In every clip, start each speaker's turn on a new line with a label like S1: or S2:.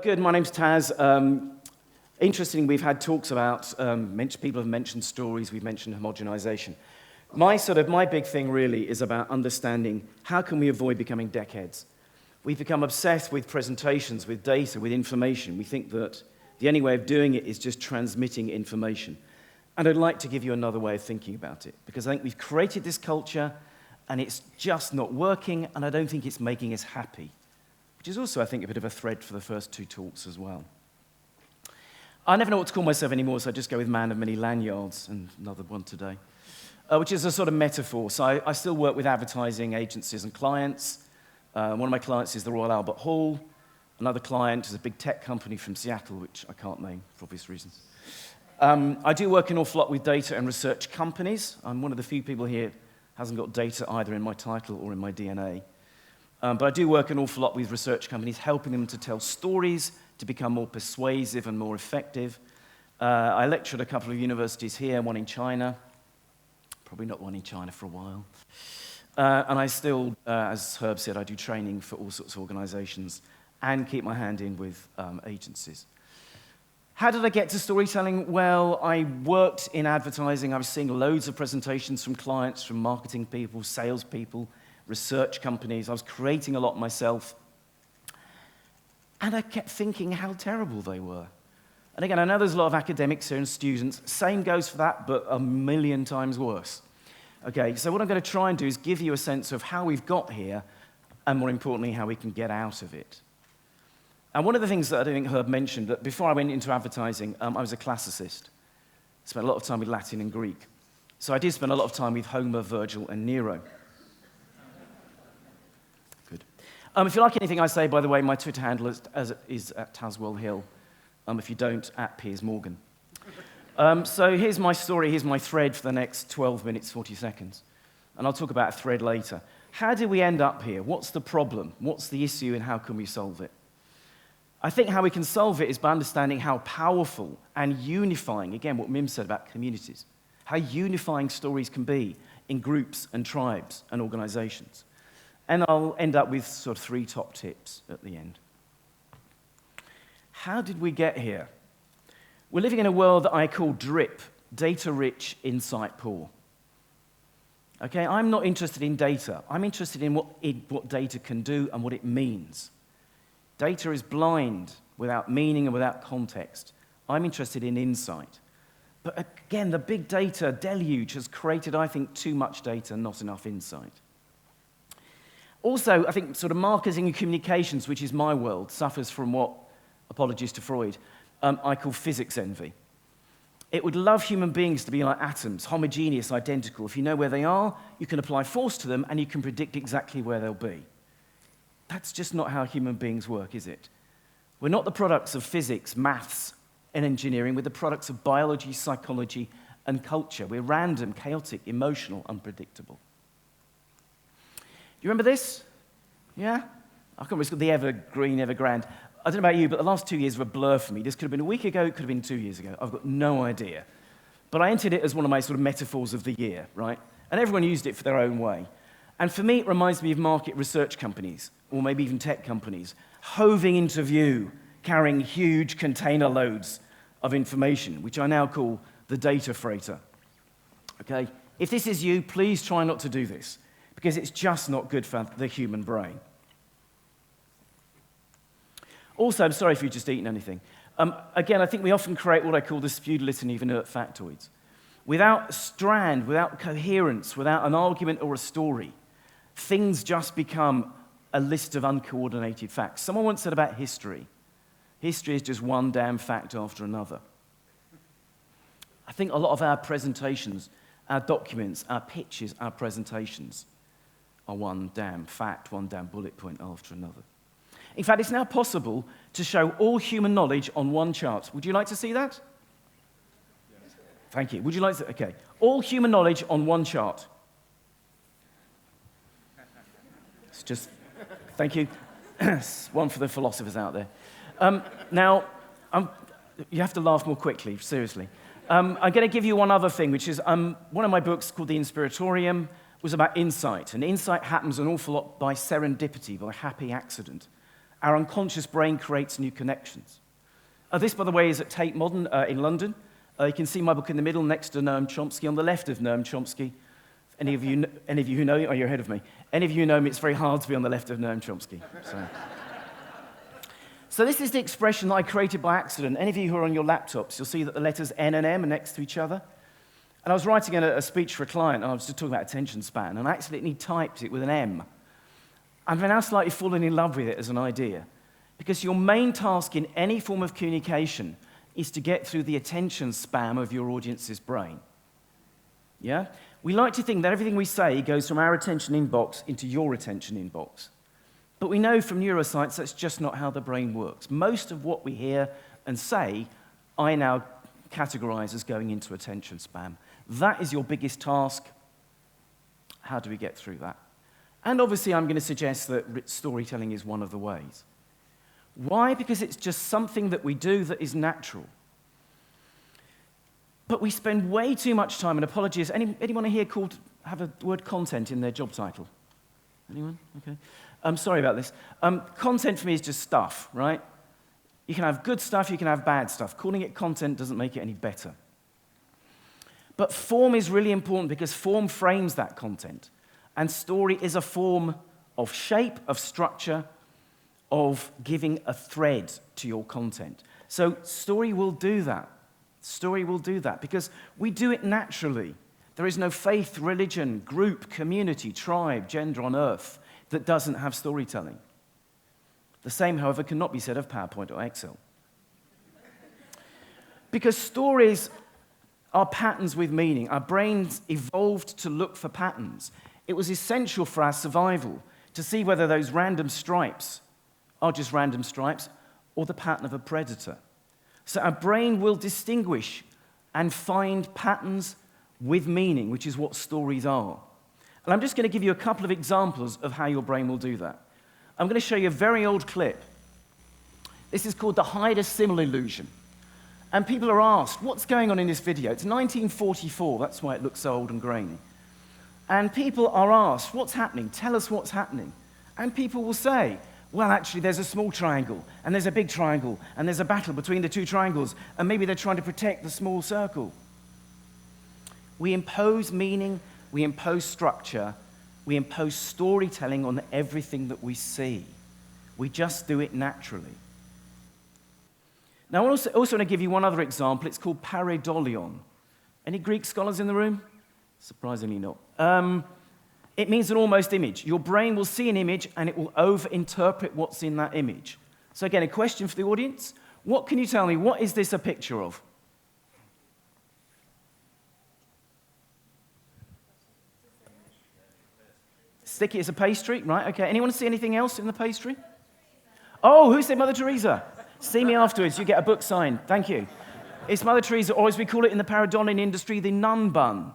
S1: Good, my name's Taz. Interestingly, we've had talks about, people have mentioned stories, we've mentioned homogenization. My big thing really is about understanding how can we avoid becoming deckheads. We've become obsessed with presentations, with data, with information. We think that the only way of doing it is just transmitting information. And I'd like to give you another way of thinking about it, because I think we've created this culture and it's just not working, and I don't think it's making us happy, which is also, I think, a bit of a thread for the first two talks as well. I never know what to call myself anymore, so I just go with man of many lanyards, and another one today, which is a sort of metaphor. So I still work with advertising agencies and clients. One of my clients is the Royal Albert Hall. Another client is a big tech company from Seattle, which I can't name for obvious reasons. I do work an awful lot with data and research companies. I'm one of the few people here who hasn't got data either in my title or in my DNA. But I do work an awful lot with research companies, helping them to tell stories, to become more persuasive and more effective. I lecture at a couple of universities here, one in China, probably not one in China for a while. And I still, as Herb said, I do training for all sorts of organizations and keep my hand in with agencies. How did I get to storytelling? Well, I worked in advertising. I was seeing loads of presentations from clients, from marketing people, salespeople, research companies. I was creating a lot myself. And I kept thinking how terrible they were. And again, I know there's a lot of academics here and students. Same goes for that, but a million times worse. Okay, so what I'm going to try and do is give you a sense of how we've got here, and more importantly, how we can get out of it. And one of the things that I think Herb mentioned, that before I went into advertising, I was a classicist. Spent a lot of time with Latin and Greek. So I did spend a lot of time with Homer, Virgil, and Nero. Good. If you like anything I say, by the way, my Twitter handle is at Tasgal Hill. If you don't, at Piers Morgan. So here's my story, here's my thread for the next 12 minutes, 40 seconds. And I'll talk about a thread later. How did we end up here? What's the problem? What's the issue, and how can we solve it? I think how we can solve it is by understanding how powerful and unifying, again, what Mim said about communities, how unifying stories can be in groups and tribes and organizations. And I'll end up with sort of 3 top tips at the end. How did we get here? We're living in a world that I call DRIP, data-rich, insight-poor. Okay, I'm not interested in data. I'm interested in what data can do and what it means. Data is blind, without meaning and without context. I'm interested in insight. But again, the big data deluge has created, I think, too much data, not enough insight. Also, I think sort of marketing and communications, which is my world, suffers from what, apologies to Freud, I call physics envy. It would love human beings to be like atoms, homogeneous, identical. If you know where they are, you can apply force to them, and you can predict exactly where they'll be. That's just not how human beings work, is it? We're not the products of physics, maths, and engineering. We're the products of biology, psychology, and culture. We're random, chaotic, emotional, unpredictable. Do you remember this? Yeah? I can't remember, it's called the Evergreen, Evergrande. I don't know about you, but the last 2 years were a blur for me. This could have been a week ago, it could have been 2 years ago. I've got no idea. But I entered it as one of my sort of metaphors of the year, right? And everyone used it for their own way. And for me, it reminds me of market research companies, or maybe even tech companies, hoving into view, carrying huge container loads of information, which I now call the data freighter. Okay? If this is you, please try not to do this, because it's just not good for the human brain. Also, I'm sorry if you've just eaten anything. Again, I think we often create what I call the spewed litany of inert factoids. Without strand, without coherence, without an argument or a story, things just become a list of uncoordinated facts. Someone once said about history, history is just one damn fact after another. I think a lot of our presentations, our documents, our pitches, our presentations are one damn fact, one damn bullet point after another. In fact, it's now possible to show all human knowledge on one chart. Would you like to see that? Yes. Thank you. Would you like to? Okay. All human knowledge on one chart. It's just, thank you. One for the philosophers out there. Now, you have to laugh more quickly, seriously. I'm going to give you one other thing, which is one of my books called The Inspiratorium was about insight. And insight happens an awful lot by serendipity, by happy accident. our unconscious brain creates new connections. This, by the way, is at Tate Modern in London. You can see my book in the middle next to Noam Chomsky. On the left of Noam Chomsky, any of you who know him, oh, you're ahead of me. Any of you who know him, it's very hard to be on the left of Noam Chomsky. So this is the expression that I created by accident. Any of you who are on your laptops, you'll see that the letters N and M are next to each other. And I was writing a speech for a client, and I was just talking about attention span, and I accidentally typed it with an M. I've now slightly fallen in love with it as an idea, because your main task in any form of communication is to get through the attention span of your audience's brain. Yeah? We like to think that everything we say goes from our attention inbox into your attention inbox. But we know from neuroscience that's just not how the brain works. Most of what we hear and say, I now categorize as going into attention span. That is your biggest task. How do we get through that? And obviously, I'm going to suggest that storytelling is one of the ways. Why? Because it's just something that we do that is natural. But we spend way too much time, and apologies, anyone here have a word content in their job title? Anyone? Okay. Sorry about this. Content for me is just stuff, right? You can have good stuff, you can have bad stuff. Calling it content doesn't make it any better. But form is really important because form frames that content. And story is a form of shape, of structure, of giving a thread to your content. So story will do that. Story will do that because we do it naturally. There is no faith, religion, group, community, tribe, gender on earth that doesn't have storytelling. The same, however, cannot be said of PowerPoint or Excel. Because stories are patterns with meaning. Our brains evolved to look for patterns. It was essential for our survival to see whether those random stripes are just random stripes or the pattern of a predator. So our brain will distinguish and find patterns with meaning, which is what stories are. And I'm just going to give you a couple of examples of how your brain will do that. I'm going to show you a very old clip. This is called the hide-a-symbol illusion. And people are asked, what's going on in this video? It's 1944, that's why it looks so old and grainy. And people are asked, what's happening? Tell us what's happening. And people will say, well, actually, there's a small triangle, and there's a big triangle, and there's a battle between the two triangles, and maybe they're trying to protect the small circle. We impose meaning, we impose structure, we impose storytelling on everything that we see. We just do it naturally. Now, I also want to give you one other example. It's called pareidolia. Any Greek scholars in the room? Surprisingly not. It means an almost image. Your brain will see an image, and it will over-interpret what's in that image. So again, a question for the audience. What can you tell me? What is this a picture of? Sticky as a pastry, right? Okay. Anyone see anything else in the pastry? Oh, who said Mother Teresa? See me afterwards. You get a book signed. Thank you. It's Mother Teresa, or as we call it in the pareidolia industry, the nun bun.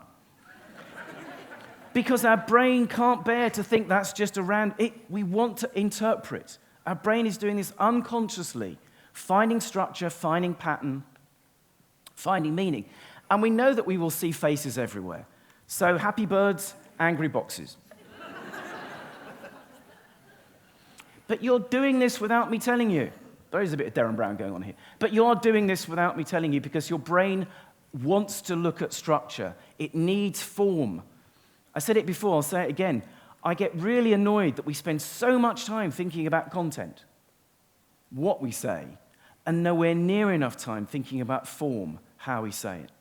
S1: Because our brain can't bear to think that's just around it. We want to interpret. Our brain is doing this unconsciously, finding structure, finding pattern, finding meaning. And we know that we will see faces everywhere. So happy birds, angry boxes. But you're doing this without me telling you. There is a bit of Darren Brown going on here. But you're doing this without me telling you because your brain wants to look at structure. It needs form. I said it before, I'll say it again. I get really annoyed that we spend so much time thinking about content, what we say, and nowhere near enough time thinking about form, how we say it.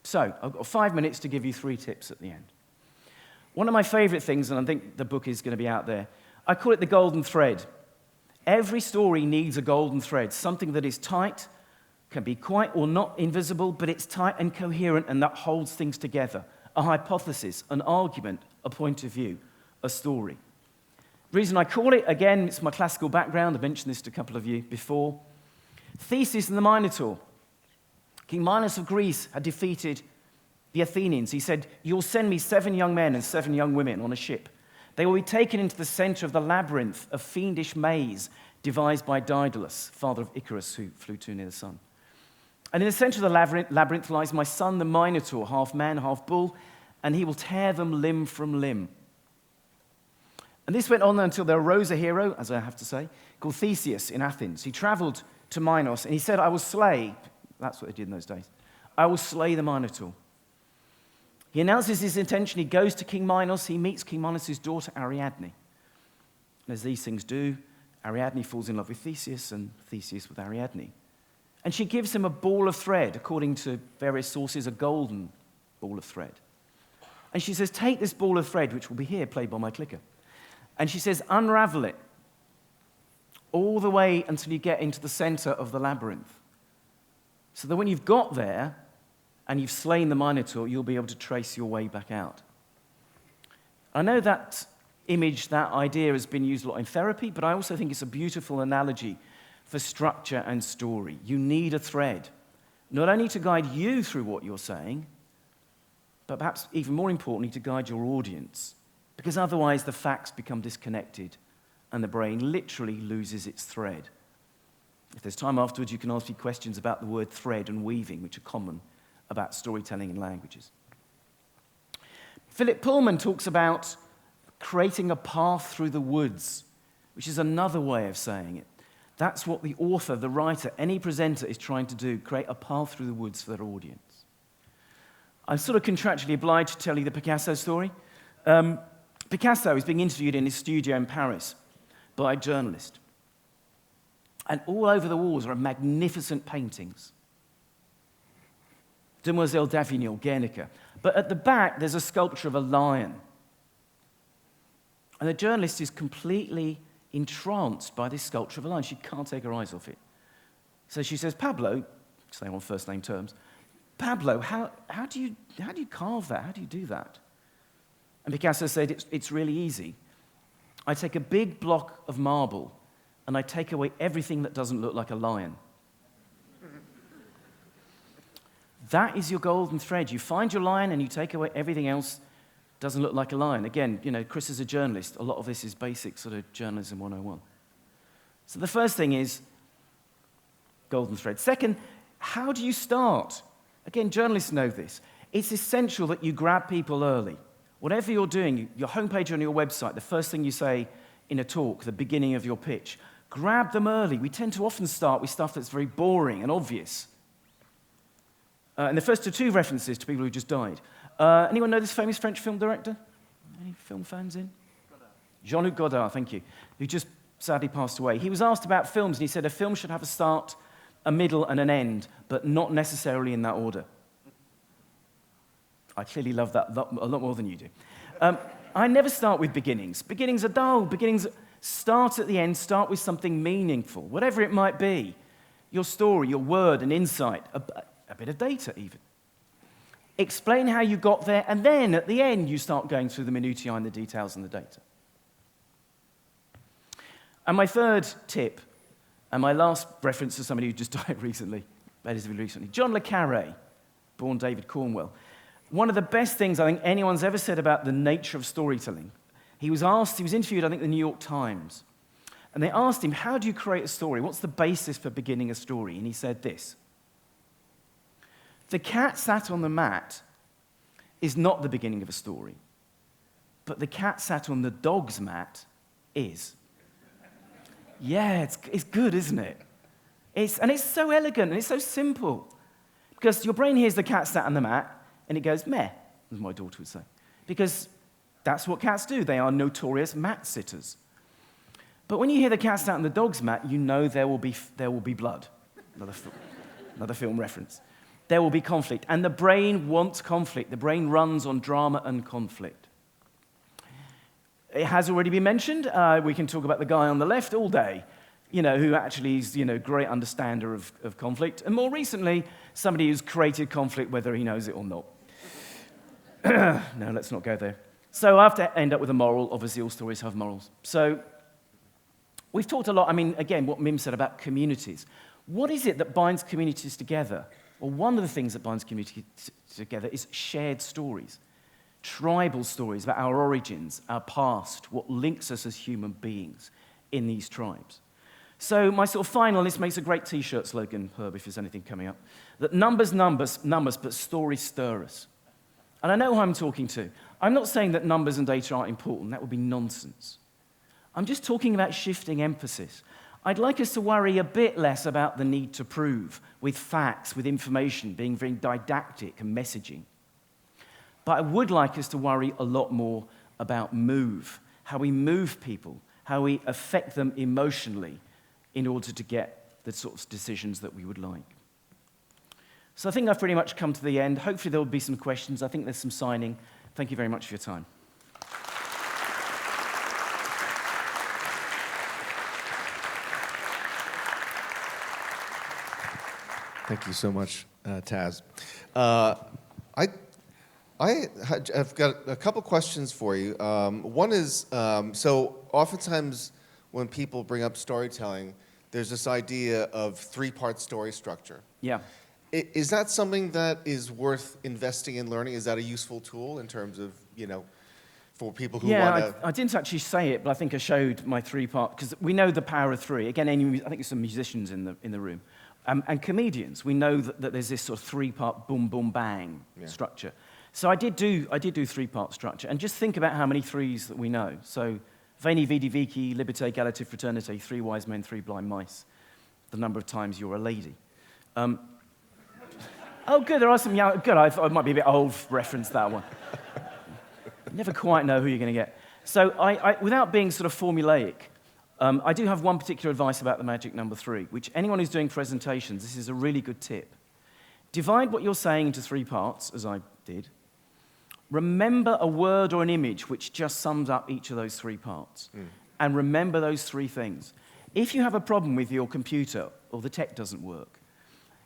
S1: So, I've got 5 minutes to give you 3 tips at the end. One of my favorite things, and I think the book is going to be out there, I call it the golden thread. Every story needs a golden thread, something that is tight, can be quite or not invisible, but it's tight and coherent, and that holds things together. A hypothesis, an argument, a point of view, a story. The reason I call it, again, it's my classical background. I mentioned this to a couple of you before. Theseus and the Minotaur. King Minos of Greece had defeated the Athenians. He said, you'll send me 7 young men and 7 young women on a ship. They will be taken into the center of the labyrinth, a fiendish maze devised by Daedalus, father of Icarus, who flew too near the sun. And in the center of the labyrinth lies my son, the Minotaur, half man, half bull, and he will tear them limb from limb. And this went on until there arose a hero, as I have to say, called Theseus in Athens. He traveled to Minos, and he said, I will slay, that's what they did in those days, I will slay the Minotaur. He announces his intention. He goes to King Minos. He meets King Minos' daughter, Ariadne. And as these things do, Ariadne falls in love with Theseus, and Theseus with Ariadne. And she gives him a ball of thread, according to various sources, a golden ball of thread. And she says, take this ball of thread, which will be here, played by my clicker. And she says, unravel it all the way until you get into the center of the labyrinth. So that when you've got there and you've slain the Minotaur, you'll be able to trace your way back out. I know that image, that idea has been used a lot in therapy, but I also think it's a beautiful analogy for structure and story. You need a thread, not only to guide you through what you're saying, but perhaps even more importantly, to guide your audience, because otherwise the facts become disconnected and the brain literally loses its thread. If there's time afterwards, you can ask me questions about the word thread and weaving, which are common about storytelling in languages. Philip Pullman talks about creating a path through the woods, which is another way of saying it. That's what the author, the writer, any presenter is trying to do, create a path through the woods for their audience. I'm sort of contractually obliged to tell you the Picasso story. Picasso is being interviewed in his studio in Paris by a journalist. And all over the walls are magnificent paintings. Demoiselle d'Avignon, Guernica. But at the back, there's a sculpture of a lion. And the journalist is completely entranced by this sculpture of a lion. She can't take her eyes off it. So she says, Pablo, saying on first name terms, Pablo, how do you carve that? How do you do that? And Picasso said, it's really easy. I take a big block of marble and I take away everything that doesn't look like a lion. That is your golden thread. You find your lion and you take away everything else doesn't look like a lion. Again, Chris is a journalist. A lot of this is basic sort of journalism 101. So the first thing is golden thread. Second, how do you start? Again, journalists know this. It's essential that you grab people early. Whatever you're doing, your homepage on your website, the first thing you say in a talk, the beginning of your pitch, grab them early. We tend to often start with stuff that's very boring and obvious. And the first are two references to people who just died. Anyone know this famous French film director? Any film fans in? Jean-Luc Godard, thank you, who just sadly passed away. He was asked about films, and he said a film should have a start, a middle, and an end, but not necessarily in that order. I clearly love that a lot more than you do. I never start with beginnings. Beginnings are dull. Beginnings start at the end, start with something meaningful, whatever it might be. Your story, your word, an insight, a bit of data even. Explain how you got there, and then at the end you start going through the minutiae and the details and the data. And my third tip, and my last reference to somebody who just died recently, relatively recently, John le Carré, born David Cornwell. One of the best things I think anyone's ever said about the nature of storytelling. He was interviewed, I think, in the New York Times. And they asked him, how do you create a story? What's the basis for beginning a story? And he said this: the cat sat on the mat is not the beginning of a story, but the cat sat on the dog's mat is. Yeah, it's good, isn't it? It's so elegant and it's so simple. Because your brain hears the cat sat on the mat and it goes, meh, as my daughter would say. Because that's what cats do. They are notorious mat sitters. But when you hear the cat sat on the dog's mat, you know there will be blood. Another film reference. There will be conflict. And the brain wants conflict. The brain runs on drama and conflict. It has already been mentioned. We can talk about the guy on the left all day, who actually is, a great understander of conflict. And more recently, somebody who's created conflict, whether he knows it or not. No, let's not go there. So I have to end up with a moral. Obviously, all stories have morals. So we've talked a lot, again, what Mim said about communities. What is it that binds communities together? Well, one of the things that binds communities together is shared stories. Tribal stories about our origins, our past, what links us as human beings in these tribes. So my sort of final, this makes a great T-shirt slogan, Herb, if there's anything coming up, that numbers, but stories stir us. And I know who I'm talking to. I'm not saying that numbers and data aren't important. That would be nonsense. I'm just talking about shifting emphasis. I'd like us to worry a bit less about the need to prove, with facts, with information, being very didactic and messaging. But I would like us to worry a lot more about move, how we move people, how we affect them emotionally in order to get the sorts of decisions that we would like. So I think I've pretty much come to the end. Hopefully there will be some questions. I think there's some signing. Thank you very much for your time.
S2: Thank you so much, Taz. I've got a couple questions for you. One is, so oftentimes when people bring up storytelling, there's this idea of three-part story structure.
S1: Yeah.
S2: Is that something that is worth investing in learning? Is that a useful tool in terms of, for people who want to...
S1: I didn't actually say it, but I think I showed my three-part, because we know the power of three. Again, I think there's some musicians in the room. And comedians, we know that there's this sort of three-part boom, boom, bang structure. So I did do three-part structure, and just think about how many threes that we know. So, Veni, Vidi, Vici, Liberté, Égalité, Fraternité, three wise men, three blind mice. The number of times you're a lady. Oh, good, there are some young... Good, I thought it might be a bit old reference, that one. Never quite know who you're going to get. So, without being sort of formulaic, I do have one particular advice about the magic number three, which anyone who's doing presentations, this is a really good tip. Divide what you're saying into three parts, as I did. Remember a word or an image which just sums up each of those three parts. And remember those three things. If you have a problem with your computer or the tech doesn't work,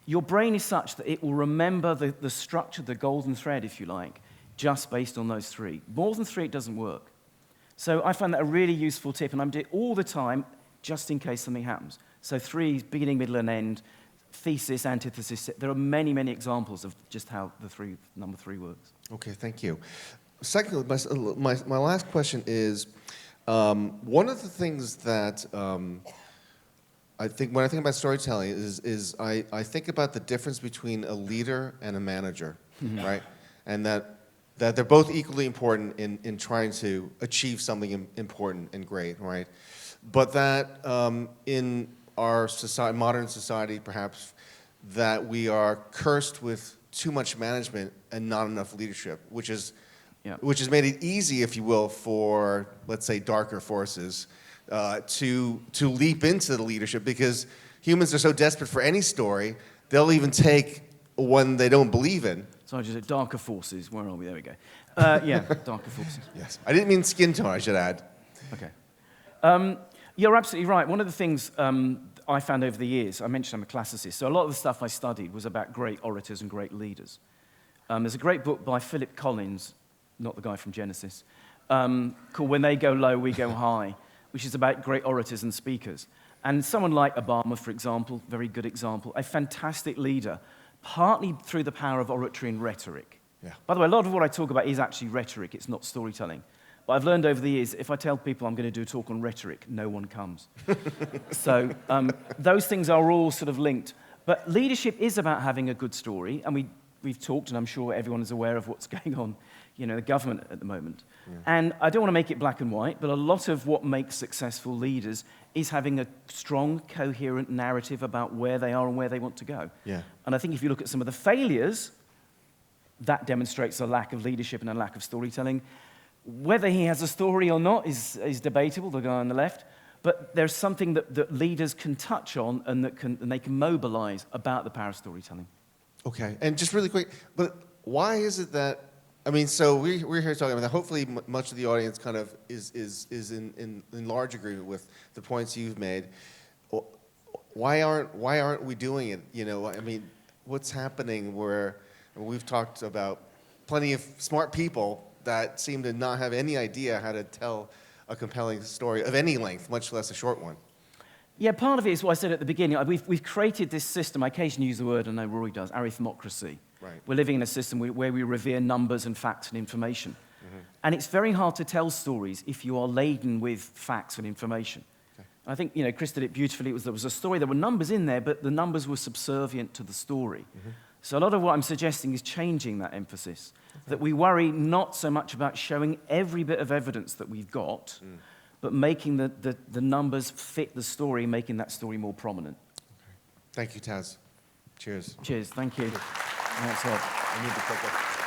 S1: your brain is such that it will remember the structure, the golden thread, if you like, just based on those three. More than three, it doesn't work. So I found that a really useful tip, and I'm doing it all the time, just in case something happens. So three, beginning, middle, and end, thesis, antithesis. There are many, many examples of just how number three works.
S2: Okay, thank you. Secondly, my last question is, one of the things that I think when I think about storytelling is I think about the difference between a leader and a manager, right? And that they're both equally important in trying to achieve something important and great, right? But that in our society, modern society, perhaps, that we are cursed with too much management and not enough leadership, which has made it easy, if you will, for, let's say, darker forces to leap into the leadership, because humans are so desperate for any story, they'll even take one they don't believe in.
S1: So I just said darker forces. Where are we? There we go. Darker forces.
S2: Yes. I didn't mean skin tone, I should add.
S1: Okay. You're absolutely right. One of the things I found over the years, I mentioned I'm a classicist, so a lot of the stuff I studied was about great orators and great leaders. There's a great book by Philip Collins, not the guy from Genesis, called When They Go Low, We Go High, which is about great orators and speakers. And someone like Obama, for example, very good example, a fantastic leader, partly through the power of oratory and rhetoric.
S2: Yeah.
S1: By the way, a lot of what I talk about is actually rhetoric, it's not storytelling. But I've learned over the years, if I tell people I'm going to do a talk on rhetoric, no one comes. So those things are all sort of linked. But leadership is about having a good story, and we've talked, and I'm sure everyone is aware of what's going on, the government at the moment. Yeah. And I don't want to make it black and white, but a lot of what makes successful leaders is having a strong, coherent narrative about where they are and where they want to go.
S2: Yeah.
S1: And I think if you look at some of the failures, that demonstrates a lack of leadership and a lack of storytelling. Whether he has a story or not is debatable, the guy on the left, but there's something that leaders can touch on and they can mobilize about the power of storytelling. Okay,
S2: and just really quick, but why is it that, so we're here talking about that. Hopefully much of the audience kind of is in large agreement with the points you've made. Why aren't we doing it? What's happening where we've talked about plenty of smart people that seem to not have any idea how to tell a compelling story of any length, much less a short one.
S1: Yeah, part of it is what I said at the beginning. We've created this system. I occasionally use the word, I know Rory does, arithmocracy.
S2: Right.
S1: We're living in a system where we revere numbers and facts and information. Mm-hmm. And it's very hard to tell stories if you are laden with facts and information. Okay. I think, Chris did it beautifully. There was a story, there were numbers in there, but the numbers were subservient to the story. Mm-hmm. So a lot of what I'm suggesting is changing that emphasis, that we worry not so much about showing every bit of evidence that we've got, but making the numbers fit the story, making that story more prominent.
S2: Thank you, Taz. Cheers.
S1: Cheers. Thank you. Thanks a lot.
S2: I need the clicker.